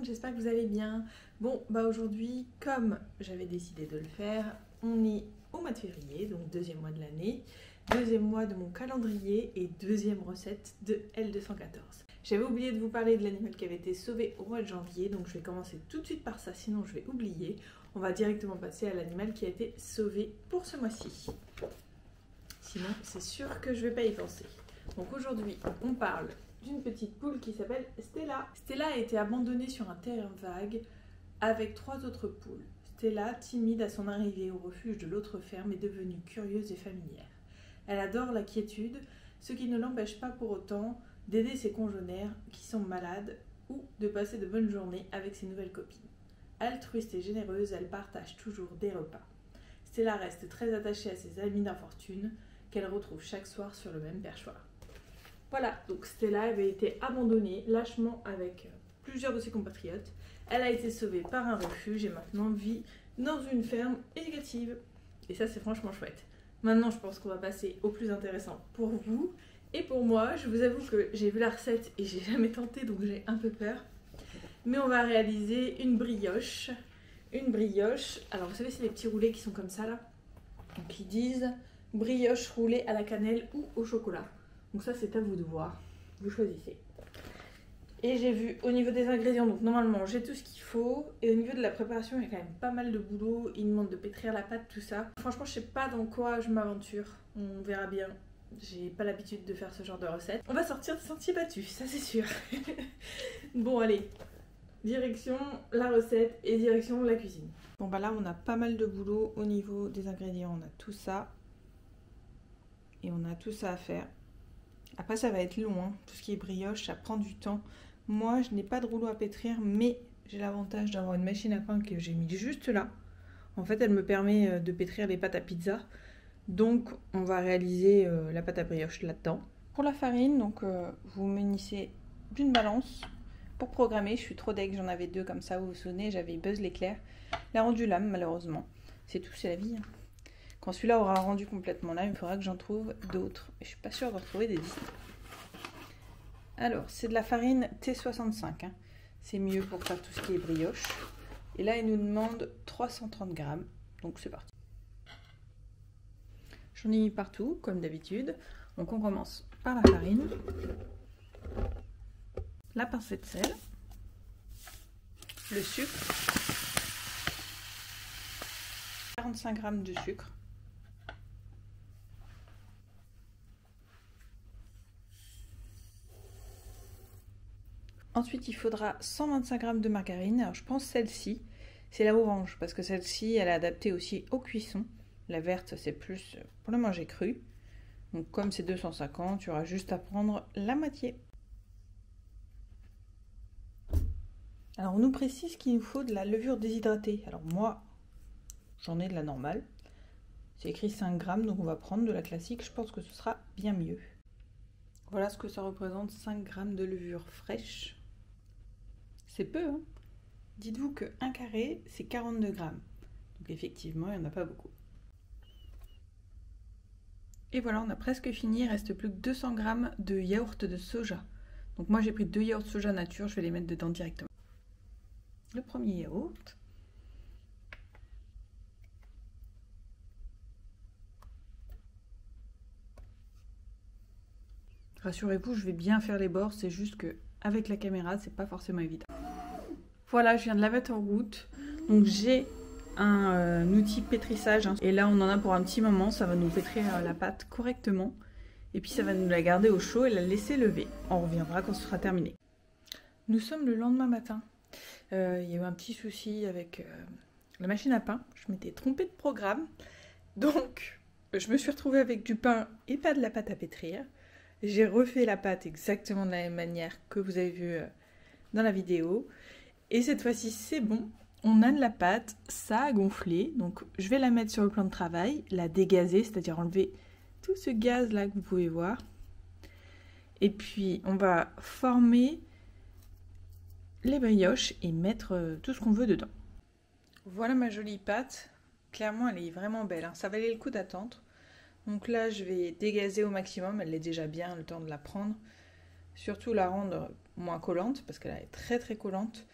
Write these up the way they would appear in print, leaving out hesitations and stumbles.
j'espère que vous allez bien. Bon, aujourd'hui, comme j'avais décidé de le faire, on est au mois de février, donc deuxième mois de l'année, deuxième mois de mon calendrier et deuxième recette de L214. J'avais oublié de vous parler de l'animal qui avait été sauvé au mois de janvier, donc je vais commencer tout de suite par ça, sinon je vais oublier. On va directement passer à l'animal qui a été sauvé pour ce mois-ci. Sinon, c'est sûr que je ne vais pas y penser. Donc aujourd'hui, on parle d'une petite poule qui s'appelle Stella. Stella a été abandonnée sur un terrain vague avec 3 autres poules. Stella, timide à son arrivée au refuge de l'autre ferme, est devenue curieuse et familière. Elle adore la quiétude, ce qui ne l'empêche pas pour autant d'aider ses congénères qui sont malades ou de passer de bonnes journées avec ses nouvelles copines. Altruiste et généreuse, elle partage toujours des repas. Stella reste très attachée à ses amis d'infortune qu'elle retrouve chaque soir sur le même perchoir. Voilà, donc Stella avait été abandonnée lâchement avec plusieurs de ses compatriotes. Elle a été sauvée par un refuge et maintenant vit dans une ferme éducative. Et ça, c'est franchement chouette. Maintenant, je pense qu'on va passer au plus intéressant pour vous et pour moi. Je vous avoue que j'ai vu la recette et j'ai jamais tenté, donc j'ai un peu peur. Mais on va réaliser une brioche. Une brioche, alors vous savez, c'est les petits roulés qui sont comme ça là. Donc ils disent brioche roulée à la cannelle ou au chocolat. Donc ça, c'est à vous de voir. Vous choisissez. Et j'ai vu au niveau des ingrédients, donc normalement j'ai tout ce qu'il faut. Et au niveau de la préparation, il y a quand même pas mal de boulot. Il demande de pétrir la pâte, tout ça. Franchement, je sais pas dans quoi je m'aventure. On verra bien. J'ai pas l'habitude de faire ce genre de recette. On va sortir de sentier battu, ça c'est sûr. Bon, allez. Direction la recette et direction la cuisine. Bon bah là, on a pas mal de boulot au niveau des ingrédients. On a tout ça. Et on a tout ça à faire. Après, ça va être long, hein. Tout ce qui est brioche, ça prend du temps. Moi, je n'ai pas de rouleau à pétrir, mais j'ai l'avantage d'avoir une machine à pain que j'ai mis juste là. En fait, elle me permet de pétrir les pâtes à pizza. Donc, on va réaliser la pâte à brioche là-dedans. Pour la farine, donc vous munissez d'une balance pour programmer. Je suis trop deg, j'en avais 2 comme ça, vous vous souvenez, j'avais Buzz l'éclair. Il a rendu l'âme, malheureusement. C'est tout, c'est la vie, hein. Quand celui-là aura rendu complètement là, il faudra que j'en trouve d'autres. Je suis pas sûre de retrouver des Disney. Alors, c'est de la farine T65. Hein. C'est mieux pour faire tout ce qui est brioche. Et là, il nous demande 330 grammes. Donc, c'est parti. J'en ai mis partout, comme d'habitude. Donc, on commence par la farine. La pincée de sel. Le sucre. 45 grammes de sucre. Ensuite, il faudra 125 g de margarine. Alors, je pense celle-ci, c'est la orange, parce que celle-ci, elle est adaptée aussi aux cuissons. La verte, c'est plus pour le manger cru. Donc, comme c'est 250, tu auras juste à prendre la moitié. Alors, on nous précise qu'il nous faut de la levure déshydratée. Alors, moi, j'en ai de la normale. C'est écrit 5 g, donc on va prendre de la classique. Je pense que ce sera bien mieux. Voilà ce que ça représente, 5 g de levure fraîche. C'est peu, hein. Dites-vous que 1 carré, c'est 42 grammes. Donc effectivement, il n'y en a pas beaucoup. Et voilà, on a presque fini. Il ne reste plus que 200 grammes de yaourt de soja. Donc moi, j'ai pris 2 yaourts soja nature. Je vais les mettre dedans directement. Le premier yaourt. Rassurez-vous, je vais bien faire les bords. C'est juste que avec la caméra, c'est pas forcément évident. Voilà, je viens de la mettre en route. Donc j'ai un outil pétrissage. Hein. Et là, on en a pour un petit moment. Ça va nous pétrir la pâte correctement. Et puis, ça va nous la garder au chaud et la laisser lever. On reviendra quand ce sera terminé. Nous sommes le lendemain matin. Il y a eu un petit souci avec la machine à pain. Je m'étais trompée de programme. Donc, je me suis retrouvée avec du pain et pas de la pâte à pétrir. J'ai refait la pâte exactement de la même manière que vous avez vu dans la vidéo. Et cette fois-ci, c'est bon. On a de la pâte, ça a gonflé. Donc, je vais la mettre sur le plan de travail, la dégazer, c'est-à-dire enlever tout ce gaz-là que vous pouvez voir. Et puis, on va former les brioches et mettre tout ce qu'on veut dedans. Voilà ma jolie pâte. Clairement, elle est vraiment belle. Hein. Ça valait le coup d'attendre. Donc là, je vais dégazer au maximum. Elle est déjà bien, le temps de la prendre. Surtout la rendre moins collante, parce qu'elle est très très collante.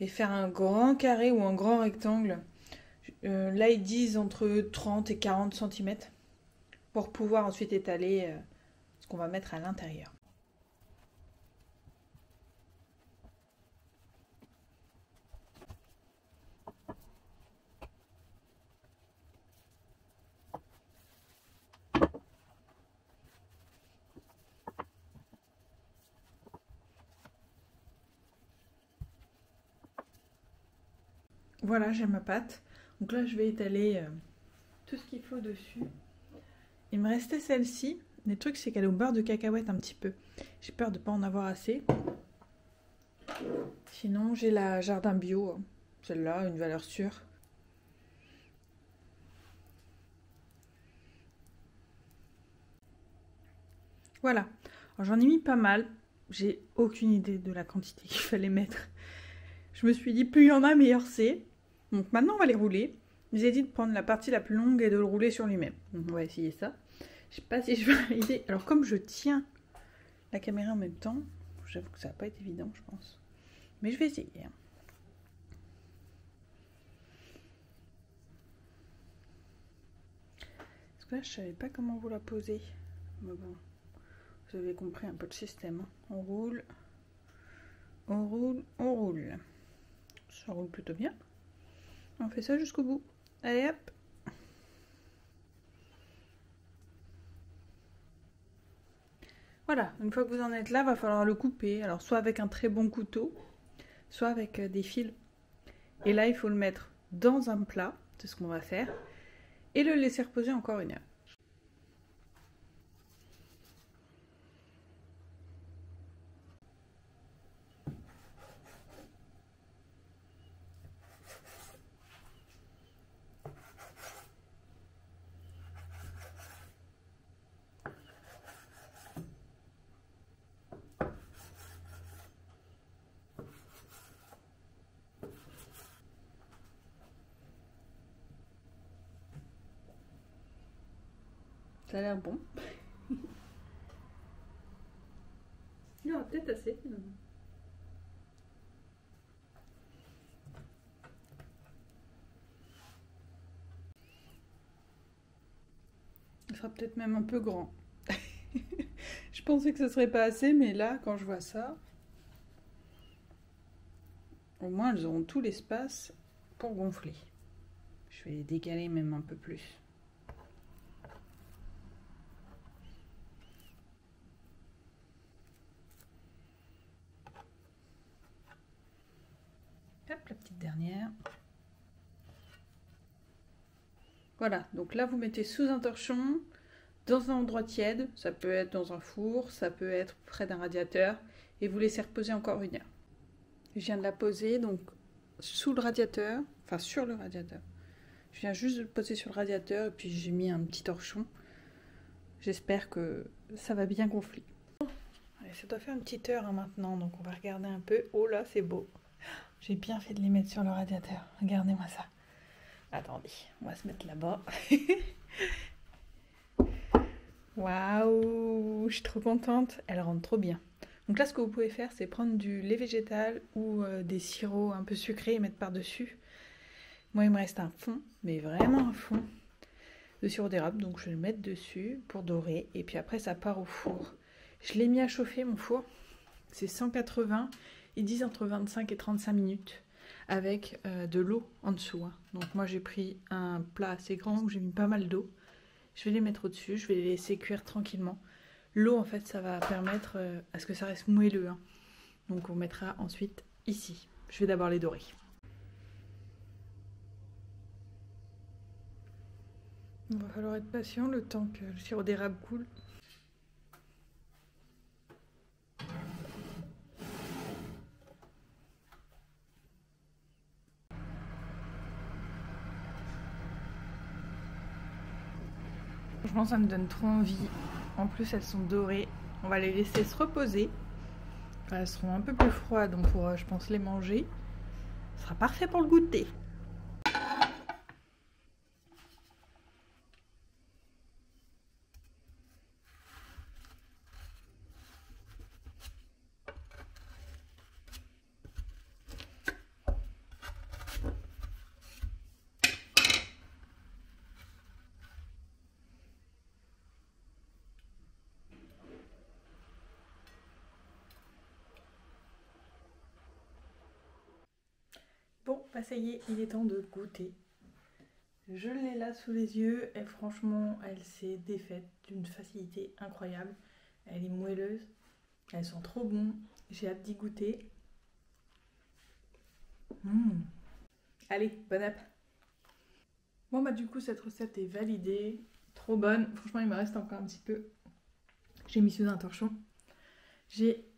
et faire un grand carré ou un grand rectangle. Là, ils disent entre 30 et 40 cm pour pouvoir ensuite étaler ce qu'on va mettre à l'intérieur. Voilà, j'ai ma pâte. Donc là, je vais étaler tout ce qu'il faut dessus. Il me restait celle-ci. Le truc, c'est qu'elle est au beurre de cacahuète un petit peu. J'ai peur de ne pas en avoir assez. Sinon, j'ai la Jardin Bio. Celle-là, une valeur sûre. Voilà. Alors, j'en ai mis pas mal. J'ai aucune idée de la quantité qu'il fallait mettre. Je me suis dit, plus il y en a, meilleur c'est. Donc maintenant, on va les rouler. J'ai dit de prendre la partie la plus longue et de le rouler sur lui-même. Donc on va essayer ça. Je sais pas si je vais arriver. Alors comme je tiens la caméra en même temps, j'avoue que ça va pas être évident, je pense. Mais je vais essayer. Parce que là, je savais pas comment vous la poser. Mais bon, vous avez compris un peu le système. On roule, on roule, on roule. Ça roule plutôt bien. On fait ça jusqu'au bout. Allez hop. Voilà, une fois que vous en êtes là, va falloir le couper. Alors soit avec un très bon couteau, soit avec des fils. Et là, il faut le mettre dans un plat, c'est ce qu'on va faire, et le laisser reposer encore 1 heure. Ça a l'air bon. Il y aura peut-être assez finalement. Il sera peut-être même un peu grand. Je pensais que ce serait pas assez, mais là, quand je vois ça, au moins elles auront tout l'espace pour gonfler. Je vais les décaler même un peu plus. Hop, la petite dernière. Voilà, donc là vous mettez sous un torchon, dans un endroit tiède, ça peut être dans un four, ça peut être près d'un radiateur, et vous laissez reposer encore 1 heure. Je viens de la poser donc sous le radiateur, enfin sur le radiateur. Je viens juste de le poser sur le radiateur et puis j'ai mis un petit torchon. J'espère que ça va bien gonfler. Allez, ça doit faire une petite heure maintenant, donc on va regarder un peu. Oh là, c'est beau. J'ai bien fait de les mettre sur le radiateur. Regardez-moi ça. Attendez, on va se mettre là-bas. Waouh, je suis trop contente. Elle rentre trop bien. Donc là, ce que vous pouvez faire, c'est prendre du lait végétal ou des sirops un peu sucrés et mettre par-dessus. Moi, il me reste un fond, mais vraiment un fond de sirop d'érable. Donc, je vais le mettre dessus pour dorer. Et puis après, ça part au four. Je l'ai mis à chauffer, mon four. C'est 180. Ils disent entre 25 et 35 minutes avec de l'eau en dessous. Hein. Donc, moi, j'ai pris un plat assez grand où j'ai mis pas mal d'eau. Je vais les mettre au-dessus. Je vais les laisser cuire tranquillement. L'eau, en fait, ça va permettre à ce que ça reste moelleux. Hein. Donc, on mettra ensuite ici. Je vais d'abord les dorer. Il va falloir être patient le temps que le sirop d'érable coule. Franchement, ça me donne trop envie. En plus, elles sont dorées. On va les laisser se reposer. Elles seront un peu plus froides, on pourra, je pense, les manger. Ce sera parfait pour le goûter. Ah ça y est, il est temps de goûter. Je l'ai là sous les yeux et franchement, elle s'est défaite d'une facilité incroyable. Elle est moelleuse, elles sont trop bonnes. J'ai hâte d'y goûter. Allez, bon app. Bon bah du coup cette recette est validée, trop bonne. Franchement il me reste encore un petit peu. J'ai mis sous un torchon. J'ai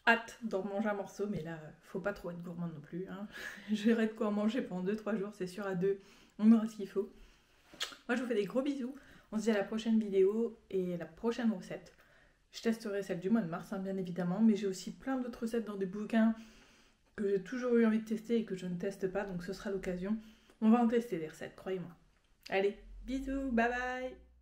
hâte d'en manger un morceau, mais là faut pas trop être gourmand non plus. Hein. J'aurai de quoi en manger pendant 2-3 jours, c'est sûr à deux. On aura ce qu'il faut. Moi je vous fais des gros bisous. On se dit à la prochaine vidéo et la prochaine recette. Je testerai celle du mois de mars, hein, bien évidemment, mais j'ai aussi plein d'autres recettes dans des bouquins que j'ai toujours eu envie de tester et que je ne teste pas, donc ce sera l'occasion. On va en tester des recettes, croyez-moi. Allez, bisous, bye bye!